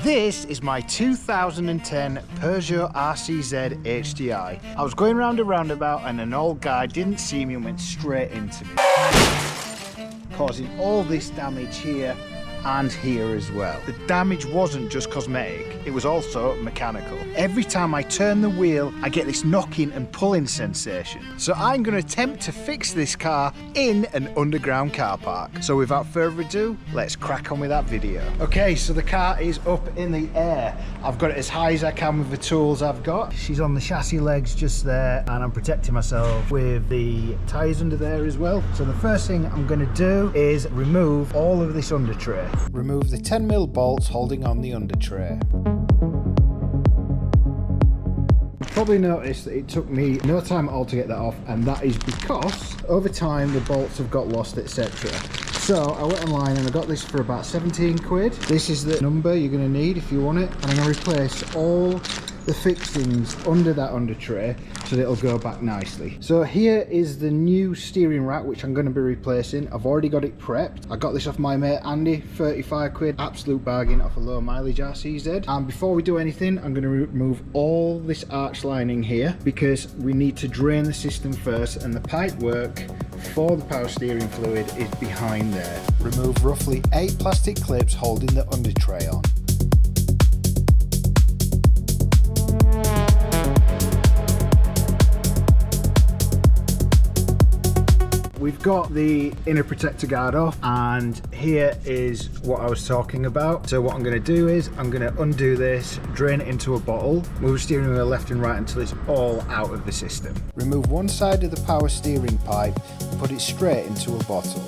This is my 2010 Peugeot RCZ HDI. I was going round a roundabout and an old guy didn't see me and went straight into me, causing all this damage here and here as well. The damage wasn't just cosmetic, it was also mechanical. Every time I turn the wheel, I get this knocking and pulling sensation. So I'm going to attempt to fix this car in an underground car park. So without further ado, let's crack on with that video. Okay, so the car is up in the air. I've got it as high as I can with the tools I've got. She's on the chassis legs just there, and I'm protecting myself with the tyres under there as well. So the first thing I'm going to do is remove all of this under tray. Remove the 10mm bolts holding on the under tray. You've probably noticed that it took me no time at all to get that off, and that is because over time the bolts have got lost, etc. So I went online and I got this for about 17 quid. This is the number you're going to need if you want it, and I'm going to replace all the fixings under that under tray so that it'll go back nicely. So here is the new steering rack which I'm going to be replacing. I've already got it prepped. I got this off my mate Andy, 35 quid, absolute bargain off a low mileage RCZ. And before we do anything, I'm going to remove all this arch lining here because we need to drain the system first, and the pipe work for the power steering fluid is behind there. Remove roughly 8 plastic clips holding the under tray on. We've got the inner protector guard off, and here is what I was talking about. So what I'm going to do is I'm going to undo this, drain it into a bottle, move the steering wheel left and right until it's all out of the system. Remove one side of the power steering pipe and put it straight into a bottle.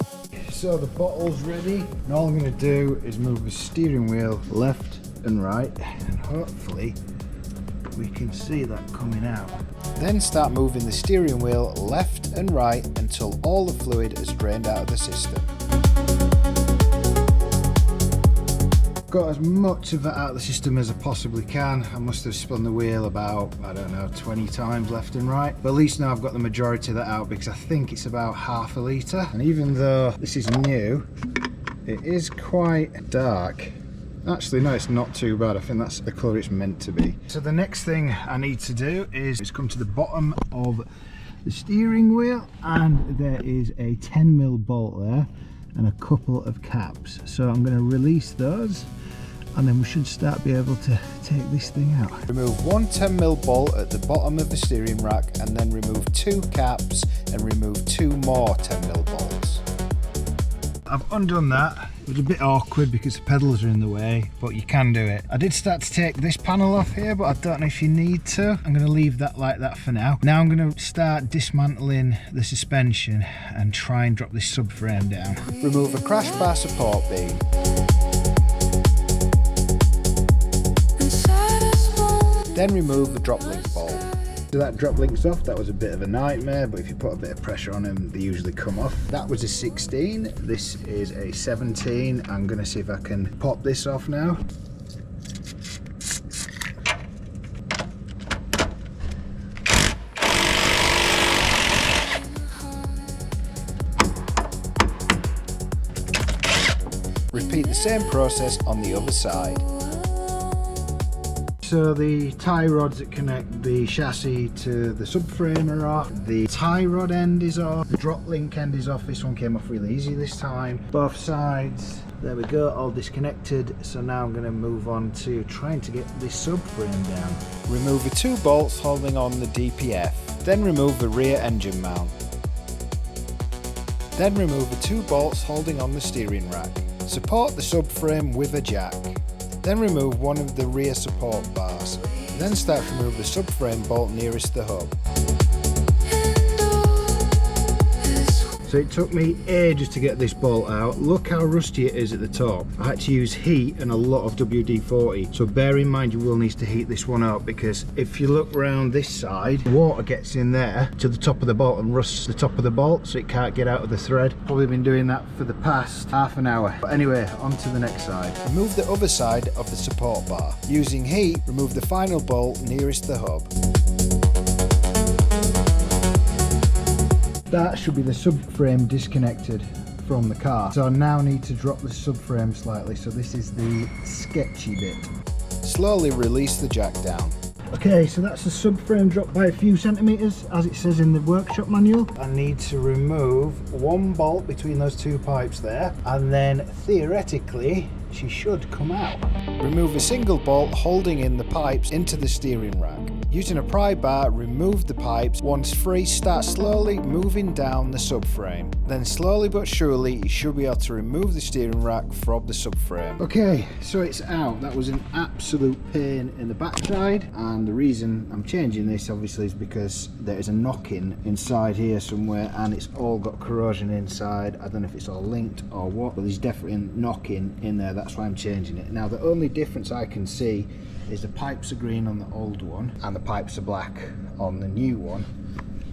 So the bottle's ready, and all I'm going to do is move the steering wheel left and right, and hopefully we can see that coming out. Then start moving the steering wheel left and right until all the fluid is drained out of the system. Got as much of that out of the system as I possibly can. I must have spun the wheel about, I don't know, 20 times left and right. But at least now I've got the majority of that out because I think it's about half a litre. And even though this is new, it is quite dark. Actually, no, it's not too bad. I think that's the colour it's meant to be. So the next thing I need to do is come to the bottom of the steering wheel, and there is a 10mm bolt there and a couple of caps. So I'm going to release those, and then we should start be able to take this thing out. Remove one 10mm bolt at the bottom of the steering rack, and then remove 2 caps and remove 2 more 10mm bolts. I've undone that. It was a bit awkward because the pedals are in the way, but you can do it. I did start to take this panel off here, but I don't know if you need to. I'm going to leave that like that for now. Now I'm going to start dismantling the suspension and try and drop this subframe down. Remove a crash bar support beam. Then remove the drop link bolt. So that drop link's off. That was a bit of a nightmare, but if you put a bit of pressure on them, they usually come off. That was a 16. This is a 17. I'm going to see if I can pop this off now. Repeat the same process on the other side. So the tie rods that connect the chassis to the subframe are off, the tie rod end is off, the drop link end is off. This one came off really easy this time. Both sides, there we go, all disconnected. So now I'm going to move on to trying to get this subframe down. Remove the 2 bolts holding on the DPF, then remove the rear engine mount. Then remove the 2 bolts holding on the steering rack. Support the subframe with a jack. Then remove one of the rear support bars. Then start to remove the subframe bolt nearest the hub. So it took me ages to get this bolt out. Look how rusty it is at the top. I had to use heat and a lot of WD-40. So bear in mind you will need to heat this one up, because if you look around this side, water gets in there to the top of the bolt and rusts the top of the bolt so it can't get out of the thread. Probably been doing that for the past half an hour. But anyway, on to the next side. Remove the other side of the support bar. Using heat, remove the final bolt nearest the hub. That should be the subframe disconnected from the car. So I now need to drop the subframe slightly. So this is the sketchy bit. slowly release the jack down. Okay, so that's the subframe dropped by a few centimetres, as it says in the workshop manual. I need to remove one bolt between those two pipes there, and then theoretically she should come out. Remove a single bolt holding in the pipes into the steering rack. Using a pry bar, remove the pipes. Once free, start slowly moving down the subframe. Then slowly but surely you should be able to remove the steering rack from the subframe. Okay, so it's out. That was an absolute pain in the backside, and the reason I'm changing this obviously is because there is a knock-in inside here somewhere, and it's all got corrosion inside. I don't know if it's all linked or what, but there's definitely a knock-in in there. That's why I'm changing it. Now the only difference I can see is the pipes are green on the old one and the pipes are black on the new one,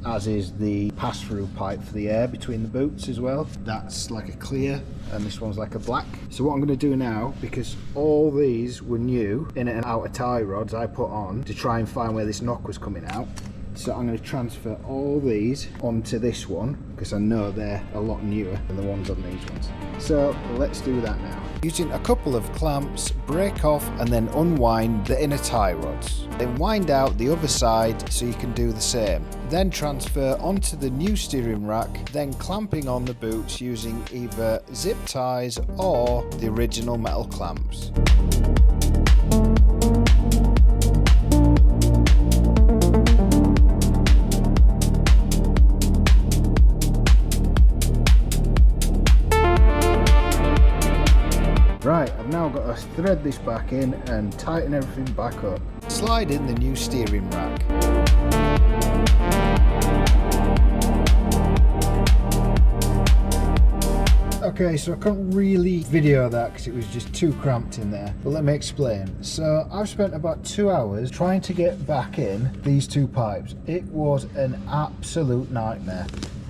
as is the pass-through pipe for the air between the boots as well. That's like a clear and this one's like a black. So what I'm going to do now, because all these were new in and outer tie rods I put on to try and find where this knock was coming out, so I'm going to transfer all these onto this one because I know they're a lot newer than the ones on these ones. So let's do that now. Using a couple of clamps, break off and then unwind the inner tie rods. Then wind out the other side so you can do the same. Then transfer onto the new steering rack, then clamping on the boots using either zip ties or the original metal clamps. Right, I've now got to thread this back in and tighten everything back up. Slide in the new steering rack. Okay, so I couldn't really video that because it was just too cramped in there, but let me explain. So I've spent about 2 hours trying to get back in these two pipes. It was an absolute nightmare,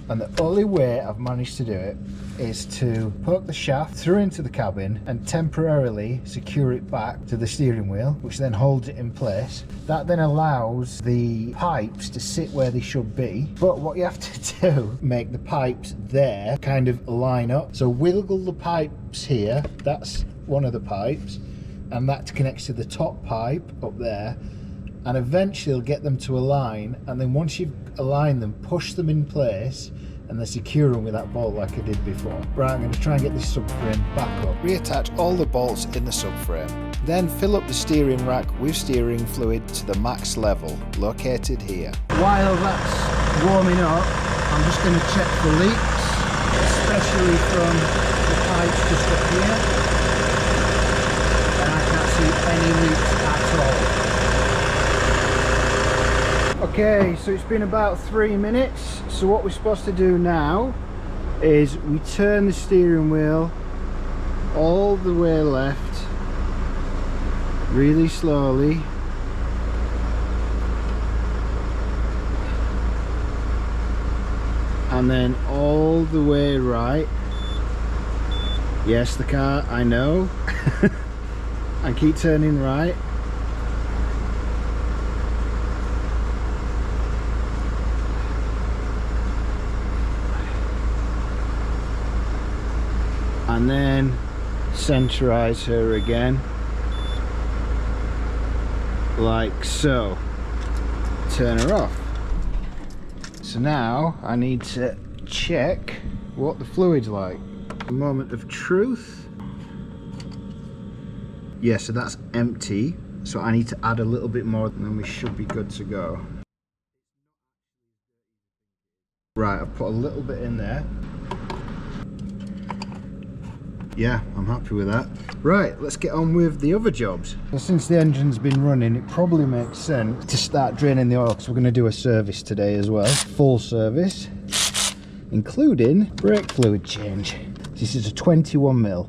and the only way I've managed to do it is to poke the shaft through into the cabin and temporarily secure it back to the steering wheel, which then holds it in place. That then allows the pipes to sit where they should be, but what you have to do, make the pipes there kind of line up. So wiggle the pipes here, that's one of the pipes, and that connects to the top pipe up there, and eventually you'll get them to align, and then once you've aligned them, push them in place and then secure them with that bolt like I did before. Right, I'm going to try and get this subframe back up. Reattach all the bolts in the subframe. Then fill up the steering rack with steering fluid to the max level, located here. While that's warming up, I'm just going to check for leaks, especially from the pipes just up here. And I can't see any leaks at all. Okay, so it's been about 3 minutes. So what we're supposed to do now is we turn the steering wheel all the way left, really slowly. And then all the way right. Yes, the car, I know. And keep turning right. And then centerize her again, like so. Turn her off. So now I need to check what the fluid's like. A moment of truth. Yeah, so that's empty, so I need to add a little bit more and then we should be good to go. Right, I've put a little bit in there. Yeah, I'm happy with that. Right, let's get on with the other jobs. Well, since the engine's been running, it probably makes sense to start draining the oil, because we're going to do a service today as well. Full service, including brake fluid change. This is a 21mm.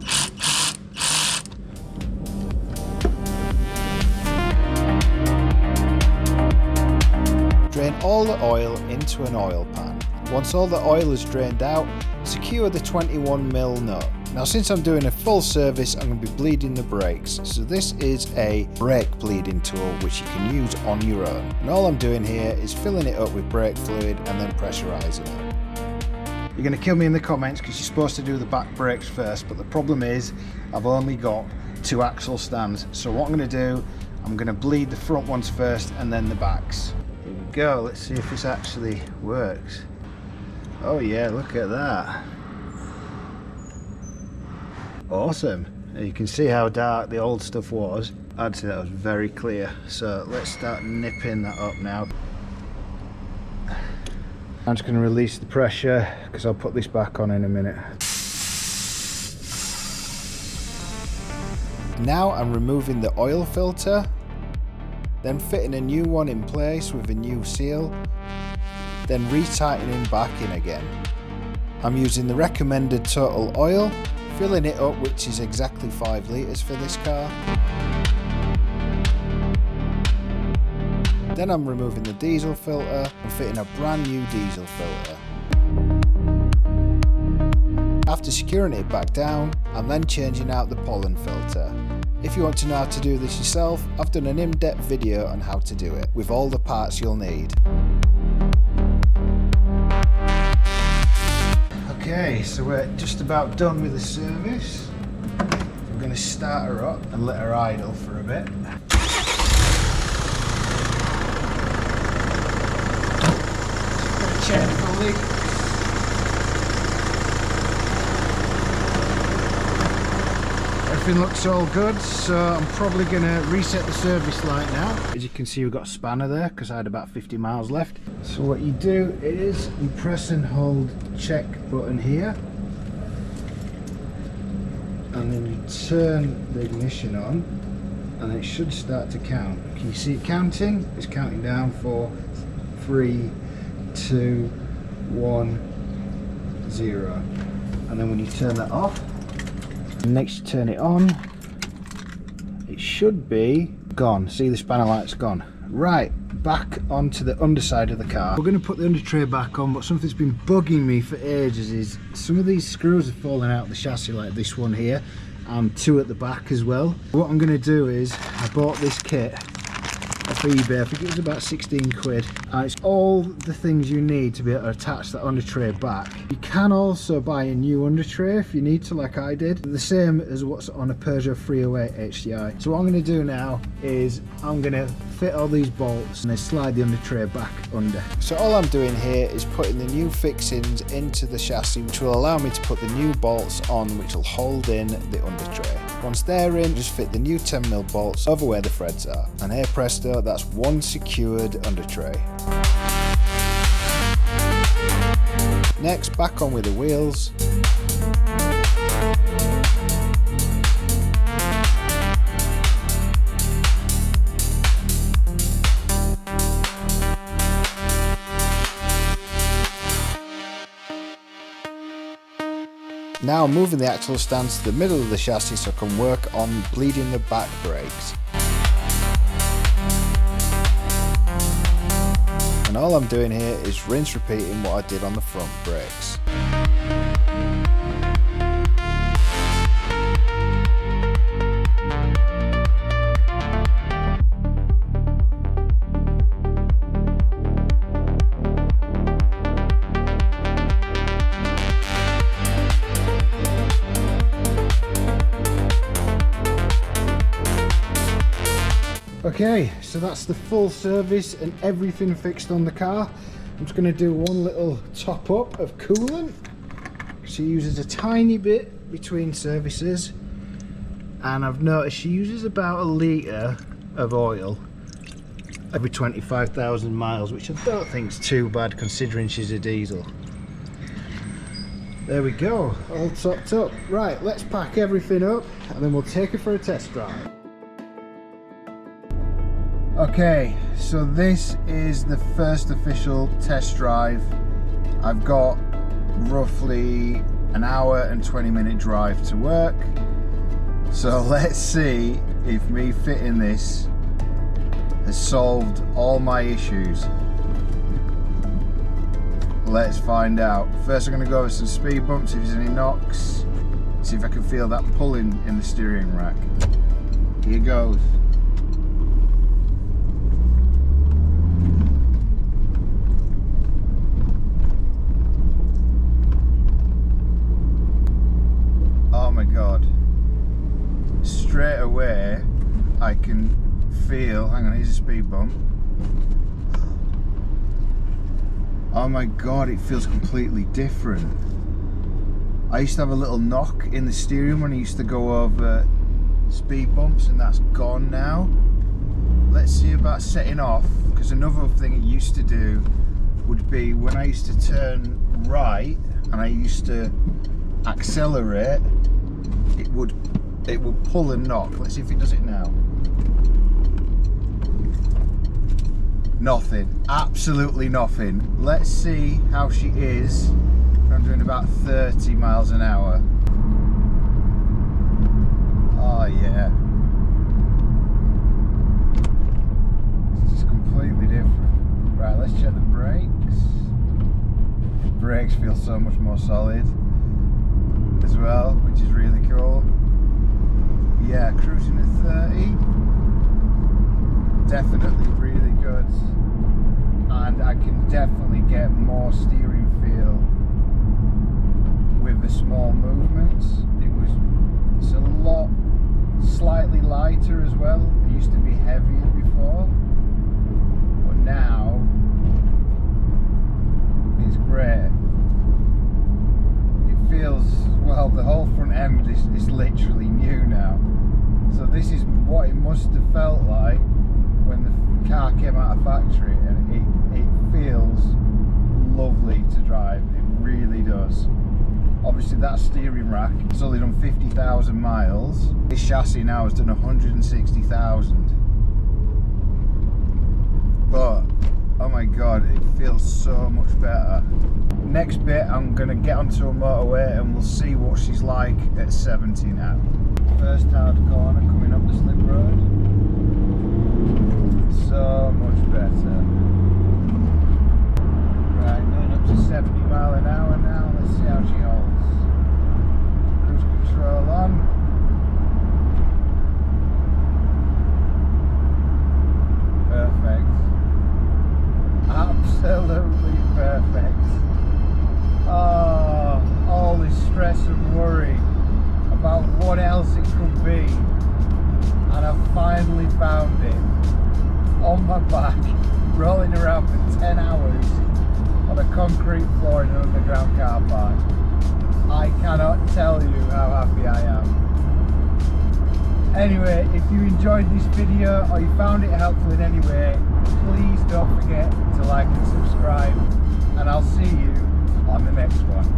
Drain all the oil into an oil pan. Once all the oil is drained out, secure the 21mm nut. Now, since I'm doing a full service, I'm going to be bleeding the brakes. So this is a brake bleeding tool which you can use on your own. And all I'm doing here is filling it up with brake fluid and then pressurising it. You're going to kill me in the comments because you're supposed to do the back brakes first, but the problem is I've only got 2 axle stands. So what I'm going to do, I'm going to bleed the front ones first and then the backs. Here we go, let's see if this actually works. Oh yeah, look at that. Awesome. You can see how dark the old stuff was. I'd say that was very clear. So let's start nipping that up now. I'm just going to release the pressure because I'll put this back on in a minute. Now I'm removing the oil filter, then fitting a new one in place with a new seal, then retightening back in again. I'm using the recommended total oil, filling it up, which is exactly 5 litres for this car. Then I'm removing the diesel filter and fitting a brand new diesel filter. After securing it back down, I'm then changing out the pollen filter. If you want to know how to do this yourself, I've done an in-depth video on how to do it, with all the parts you'll need. Okay, so we're just about done with the service. I'm going to start her up and let her idle for a bit. Check for leaks. Everything looks all good, so I'm probably going to reset the service light now. As you can see, we've got a spanner there because I had about 50 miles left. So what you do is you press and hold check button here, and then you turn the ignition on, and it should start to count. Can you see it counting? It's counting down for 3, 2, 1, 0. And then when you turn that off, next you turn it on, it should be gone. See, the spanner light's gone. Right, back onto the underside of the car. We're going to put the under tray back on, but something's been bugging me for ages is some of these screws are falling out of the chassis, like this one here, and 2 at the back as well. What I'm going to do is, I bought this kit off eBay, I think it was about 16 quid, and it's all the things you need to be able to attach that under tray back. You can also buy a new under tray if you need to, like I did, the same as what's on a Peugeot 308 HDI. So what I'm going to do now is I'm going to fit all these bolts and then slide the under tray back under. So all I'm doing here is putting the new fixings into the chassis, which will allow me to put the new bolts on, which will hold in the under tray. Once they're in, just fit the new 10mm bolts over where the threads are, and here presto, that's one secured under tray. Next, back on with the wheels. Now moving the axle stands to the middle of the chassis so I can work on bleeding the back brakes. And all I'm doing here is rinse repeating what I did on the front brakes. Okay, so that's the full service and everything fixed on the car. I'm just going to do one little top up of coolant. She uses a tiny bit between services, and I've noticed she uses about 1 litre of oil every 25,000 miles, which I don't think is too bad considering she's a diesel. There we go, all topped up. Right, let's pack everything up and then we'll take her for a test drive. Okay, so this is the first official test drive. I've got roughly an hour and 20-minute drive to work. So let's see if me fitting this has solved all my issues. Let's find out. First I'm going to go over some speed bumps, if there's any knocks. See if I can feel that pulling in the steering rack. Here goes. Oh my god. Straight away I can feel, hang on, here's a speed bump. Oh my god, it feels completely different. I used to have a little knock in the steering when I used to go over speed bumps, and that's gone now. Let's see about setting off, because another thing it used to do would be when I used to turn right and I used to accelerate, it would pull a knock. Let's see if it does it now. Nothing, absolutely nothing. Let's see how she is when I'm doing about 30 miles an hour. Oh yeah. It's just completely different. Right, let's check the brakes. The brakes feel so much more solid as well, which is really cool. Yeah, cruising at 30. Definitely really good. And I can definitely get more steering feel with the small movements. It's a lot slightly lighter as well. It used to be heavier before, but now it's great. It feels, well, the whole front end is literally new now. So this is what it must have felt like when the car came out of factory, and it feels lovely to drive. It really does. Obviously that steering rack has only done 50,000 miles. This chassis now has done 160,000. But oh my god, it feels so much better. Next bit, I'm gonna get onto a motorway and we'll see what she's like at 70 now. First hard corner coming up the slip road. So much better. Right, going up to 70 mile an hour now. Let's see how she holds. Cruise control on. Perfect. Absolutely perfect. Oh, all this stress and worry about what else it could be, and I've finally found it. On my back, rolling around for 10 hours on a concrete floor in an underground car park. I cannot tell you how happy I am. Anyway, if you enjoyed this video or you found it helpful in any way, please don't forget to like and subscribe, and I'll see you on the next one.